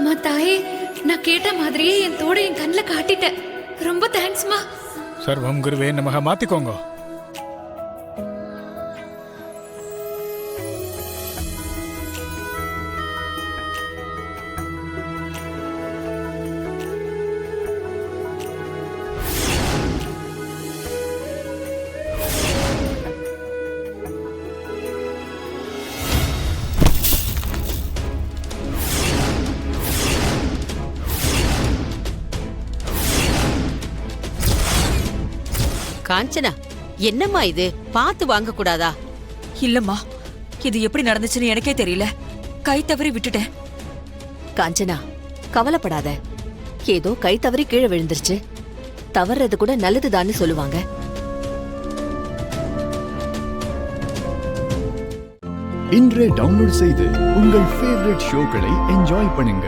அம்மா தாயே, நான் கேட்ட மாதிரியே என் தோட என் கண்ணுல காட்டிட்டேன். ரொம்ப தேங்க்ஸ்மா. சர்வம் குருவே நமக. மாத்திக்கோங்க. காஞ்சனா, என்னம்மா இது? பார்த்து வாங்க கூடாதா? இல்லம்மா, இது எப்படி நடந்துச்சுன்னு எனக்கே தெரியல. கை தவறி விட்டுட்டேன். காஞ்சனா, கவலைப்படாத. ஏதோ கை தவறி கீழே விழுந்துருச்சு. தவறது கூட நல்லதுதான்னு சொல்லுவாங்க. இன்றே டவுன்லோட் செய்து உங்கள் ஃபேவரட் ஷோக்களை என்ஜாய் பண்ணுங்க.